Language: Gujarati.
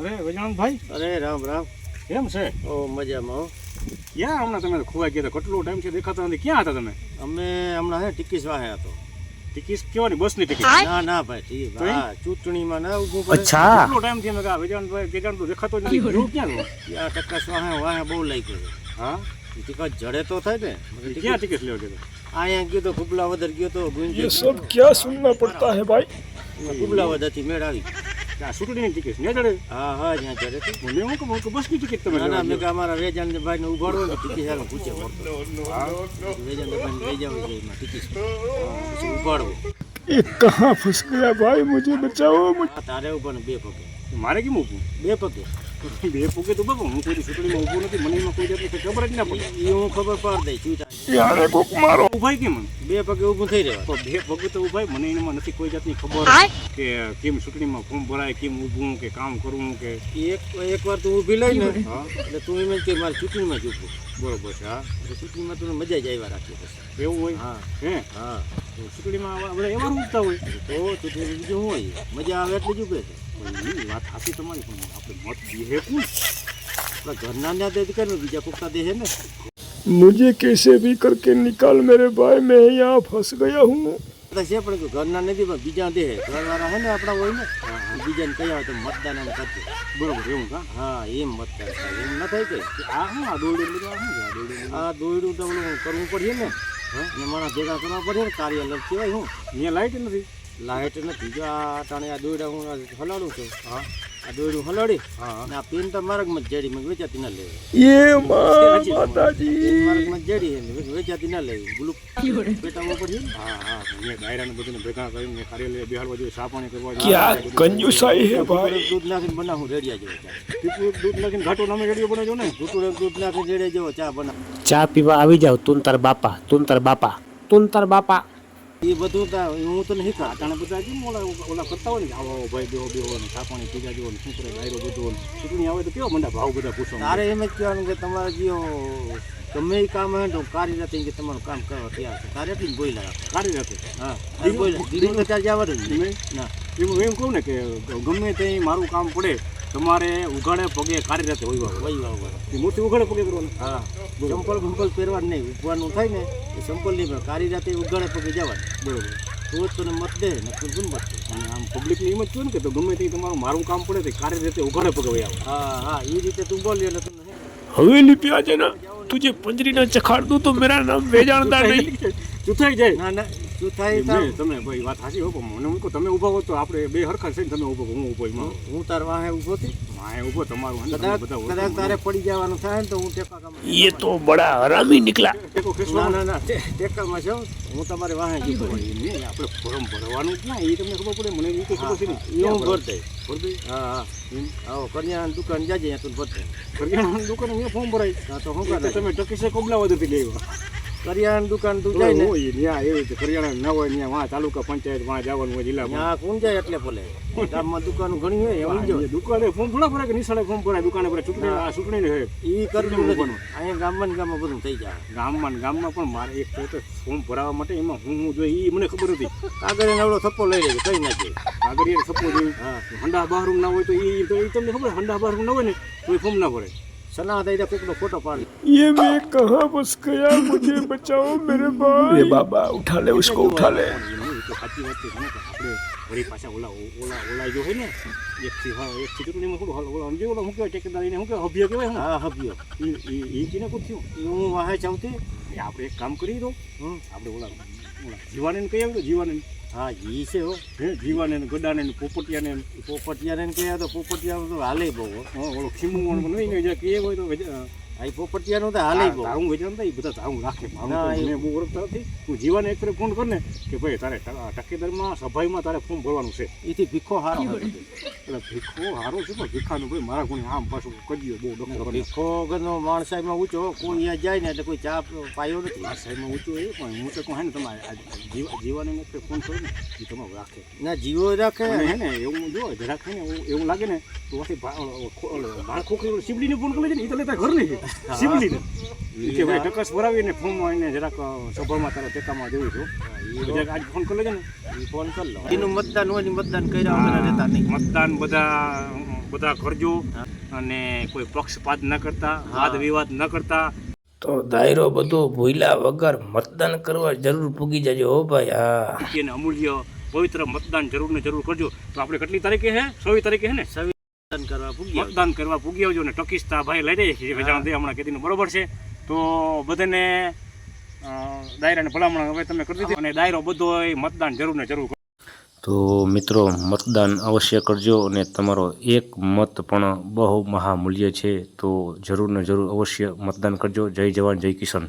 અરે વેજાણભાઈ, અરે રામ રામ. કેમ છે? ઓ મજામાં હો. ક્યાં હમણાં તમે ખોવાઈ ગયા હતા? કેટલો ટાઈમ છે દેખાતા નથી. ક્યાં હતા તમે? અમે હમણાં હે ટિકિટ વાહે હતો. ટિકિટ કેવાની? બસની ટિકિટ? ના ના ભાઈ ઠીક. તો હા ચૂંટણીમાં ના ઊભું પડે. કેટલો ટાઈમ થી મેં કહા વેજાણભાઈ વેજાણ તો દેખાતો જ નથી. ગયું ક્યાં ગયો? ત્યાં ટક્કસ વાહે વાહે બહુ લઈ ગયો. હા, ટિકિટ જડે તો થાય ને. ક્યાં ટિકિટ લેવા ગયો? અહીંયા ગયો તો કુબલાવદર ગયો તો ગુંજ. ये सब क्या सुनना पड़ता है भाई। કુબલાવદરથી મેળ આવી. ત્યાં સુટણીની ટિકિટ ને જડે? હા હા ત્યાં જડે હતી. મને હું કહું બસની ટિકિટ તમે ના ના લેવા મેં ગયો? કે અમારા વેજાનભાઈને ઉભાડવો ને ટિકિટ સારું પૂછે વેજાનભાઈને લઈ જવું છે એમાં ટિકિટ પછી ઉભાડવું. ये कहाँ फंस गया भाઈ, मुझे बचाओ मुझे। તારે ઉભા ને બે પગે. મારે કેમ ઊભું? બે પગે બે પૂગે તો બાબા હું કોઈ સુટણીમાં ઊભો નથી. મને એમાં કોઈ જાતની કંઈ ખબર જ ના પડે. એ હું ખબર પાડ દઈ ચૂંટા यार कोक मारो। ઊભાઈ કેમ? બે પગે ઊભું થઈ રહેવા. તો બે પગે તો ઊભાઈ મને એમાં નથી કોઈ જાતની ખબર કે કેમ ચૂંટણીમાં ફોર્મ ભરાય, કેમ ઊભું કે કામ કરવું કે એક વાર તું ઊભી લઈ ને હા એટલે તું એમ જ કે મારે ચૂંટણીમાં જ ઊભું. બરોબર છે. હા એટલે ચૂંટણીમાં તું મજા જ આવ્યા રાખી પછી. એવું હોય હા હે? હા તો ચૂંટણીમાં બધા એવા ઉઠતા હોય. તો ચૂંટણી બીજું શું હોય મજા આવે એટલે જ ઊભે છે. એ વાત સાચી તમારી, પણ આપણે મત દીએ કોણ? આપણા ઘરના ના દે કે બીજા કોકતા દે છે ને. मुझे कैसे भी करके निकाल मेरे भाई, मैं यहाँ फंસ गया हूँ। બધા છે પણ ઘરના નથી પણ બીજા દે ઘરવાળા છે ને આપણા હોય ને બીજાને કહ્યા હોય તો મતદાન એમ કરજો. બરોબર એવું કા? હા એમ મતદાન થાય એમ ન થાય કે આ શું આ દોરડું બધું આ શું છે? આ દોરડું આ દોયડું તો ઓલું કરવું પડે ને અને મારા ભેગા કરવા પડે ને કાર્યાલય કહેવાય હું અહીંયા લાઈટ નથી. લાઈટ નથી જો આ ટાણે આ દોયડા હું હલાડું છું. હા આ દોયડું હલાડી હા અને આ પેન તો માર્ગમાં જ જડી મેં વેચાતી ના લેવી. ये माँ પેન माताजी। માર્ગમાં જ જડી ને વેચાતી ના લેવી. ગુલુક પેટાવવું પડે ને. હા હા અહીંયા ડાયરાને બધાને ભેગા કરીને કાર્યાલય બેહાડવા જોઈએ, ચા પાણી કરવા क्या कंजूसाई है भाई। દૂધ નાખીને બનાવું રેડિયા જેવો ચા. ટીપું દૂધ નાખીને ઘાટો નામે રેડિયો બનાવજો ને. ઘૂંટું દૂધ નાખીને રેડિયા જેવો ચા બનાવ. ચા પીવા આવી જાવ. તું તાર બાપા, તું તાર બાપા, તું તાર બાપા. એ બધું હું તો નહીં ખા. આટાણે બધા કેમ ઓલા કરતા હોય ને, આવો આવો ભાઈ બેહો બેહો ને ચા પાણી પીજા જેવો ને શું કરે ડાયરો બધો ને ચૂંટણી આવે તો કેવા મંડા ભાવ બધા પૂછવા તારે એમ જ કહેવાનું કે તમારે જે ગમે એ કામ હોય ને તો કાર્યરત કે તમારું કામ કરવા તૈયાર છે. તારે એટલી જ બોયલા રાખો. કાઢી રાખે. હા દીદી તો ત્યાં જવાનું જ નહીં. ના એવું એમ કહું ને કે ગમે તે મારું કામ પડે તમારે ઉઘાડે પગે કાર્યરત હોય વહી વાવ મૂર્તિ ઉઘાડે પગે કરવાનું. હા ચંપલ ગુંપલ પહેરવાનું નહીં. ઉગવાનું થાય ને એ ચંપલ નહીં પણ કાર્યરત ઉગાડે પગે જવાનું. બરોબર. તો જ તને મત દે ને તું મત દે. અને આમ પબ્લિકની એમ જ કહ્યું ને કે તો ગમે તે તમારું મારું કામ પડે તો કાર્યરત ઉઘાડે પગે વહી આવે. હા હા એ રીતે તું બોલી એટલે તમને हवेली पे आ जाना, तुझे पंजरी ना चखाड़ दूं तो मेरा नाम वेजानदार नहीं। ચૂથાઈ જાય. ના ના તું થાય તાર તમે ભાઈ વાત સાચી હો, પણ મને હું કહું તમે ઊભા હો તો આપણે બે હરખા છે ને. તમે ઊભો હું ઊભો એમાં હું તાર વાહે ઊભો થી માએ ઊભો તમારું હે ને, તમે કદાચ બધા કદાચ ઊભો. તારે પડી જવાનું થાય ને તો હું ટેકા કામ. ये तो बड़ा हरामी निकला। ટેકો ના ખેંચવાનો. ના ના ટેકામાં છું હું તમારે વાહે જતો હોય. નહીં, આપણે ફોરમ ભરવાનું જ ના, એ તમને ખબર પડે, મને એ તો ખબર છે ને. એ હું ભર દઈ. ભરી દઈ. હા હા આવો કન્યાની દુકાન જાજે ત્યાં તું ભર દઈ. કરિયાણાની દુકાને મેં ફોર્મ ભરાય. હા તો શું એ તો કરે તમે ટકીસે કોબલાવદરથી લેવા. કરિયાણાની દુકાન તું જાય ને હોય ત્યાં એવી રીતે કરિયાણા ના હોય ત્યાં વાં તાલુકા પંચાયત વાં જવાનું હોય જિલ્લામાં. ત્યાં કોણ જાય એટલે ભલે ગામમાં દુકાનો ઘણી હોય એમ જો દુકાને ફોર્મ થોડા ભરાય કે નિશાળે ફોર્મ ભરાય દુકાને ભરાય. ચૂંટણી આ ચૂંટણી છે એ કરવું નથી. અહીંયા ગામમાં ને ગામમાં બધું થઈ જાય. ગામમાં ને ગામમાં પણ મારે એક તો ફોર્મ ભરાવા માટે એમાં હું જોઈએ એ મને ખબર હતી. કાગળ એને એવડો થપ્પો લઈ લેજો કઈ નાખે. આગળ એ સપો જોઈએ. હા હંડા બહારું ના હોય તો એ તમને ખબર હંડા બહારું ના હોય ને તો એ ફોર્મ ના ભરે. સલાહ દઈ દે કોકનો ફોટો પાડી. ये मैं कहाँ फंस गया, मुझे बचाओ मेरे भाई। ये बाबा उठा ले, उसको उठा ले। એ તો સાચી વાત છે ને કે આપણે વળી પાછા ઓલા જો હોય ને એકથી ચૂંટણીમાં થોડું ઓલા સમજી ઓલા શું કહેવાય ટેકેદારીને શું કહેવાય અભ્ય કહેવાય ને હા હબ્યો એ ચીને કું થયું. એ હું વાહે ચાવતી. એ આપણે એક કામ કરી દો. આપણે ઓલા જીવાને કહી આવ્યું જીવાને. હા ઈ છે હો. હે જીવાને ગડાને પોપટિયાને પોપટિયાને કહે તો પોપટિયા તો હાલે બહુ હો. ઓલો ખીમું નહીં ને કહે હોય તો આ પોપટિયાનું તો હાલે બહુ. તારું વેચાણ થાય એ બધા તારું રાખે. ના, મને બહુ ઓળખતા નથી. હું જીવાને એક ફેર ફોન કરીને કે ભાઈ તારે ટકેદારમાં સભાઈમાં તારે ફોર્મ ભરવાનું છે. એથી ભીખો હારો હતો. એટલે ભીખો હારો છે પણ ભીખાનું ભાઈ મારા કોઈ આમ પાછું કજ્યો બહુ ડોક્ટર ભીખો ગનો માણસાઈમાં ઊંચો કોઈ અહીંયા જાય ને એટલે કોઈ ચા પાયો નથી. આ સાઈડમાં ઊંચું એ પણ હું તો કહું હે ને તમારે જીવાને એક ફેર ફોન કરો ને એ તમારું રાખે. ના જીવો રાખે અને હે ને એવું જો જરાક છે ને એવું લાગે ને તો બાળ ખોખરી શિવલીને ફોન કરી ને એ તો લેતા ઘર નહીં શિવલીને કે ભાઈ ટકસ ભરાવીને ફોર્મ આવીને જરાક સભામાં તારા ટેકામાં દેવું છું. આજ ફોન કરી લેજો ને. એ ફોન કરી લો. એનું મતદાન હોય ને મતદાન કર્યા વગર રહેતા નહીં. મતદાન બધા બધા કરજો અને કોઈ પક્ષપાત ન કરતા, વાદ વિવાદ ન કરતા. તો દાયરો બધો ભૂલ્યા વગર મતદાન કરવા જરૂર પૂગી જજો હો ભાઈ. હા, અને અમૂલ્ય પવિત્ર મતદાન જરૂર ને જરૂર કરજો. તો આપણે કેટલી તારીખે છે? 26 તારીખે છે ને? મતદાન કરવા પૂગી આવજો ને ટકીસતા ભાઈ લઈ જઈએ છીએ હમણાં કેદીનું, બરોબર છે? તો બધાને દાયરાને ભલામણ હવે તમે કરી દીધી અને દાયરો બધો મતદાન જરૂર ને જરૂર. તો મિત્રો મતદાન અવશ્ય કરજો અને તમારો એક મત પણ બહુ મહામૂલ્ય છે. તો જરૂર ને જરૂર અવશ્ય મતદાન કરજો. જય જવાન જય કિશન.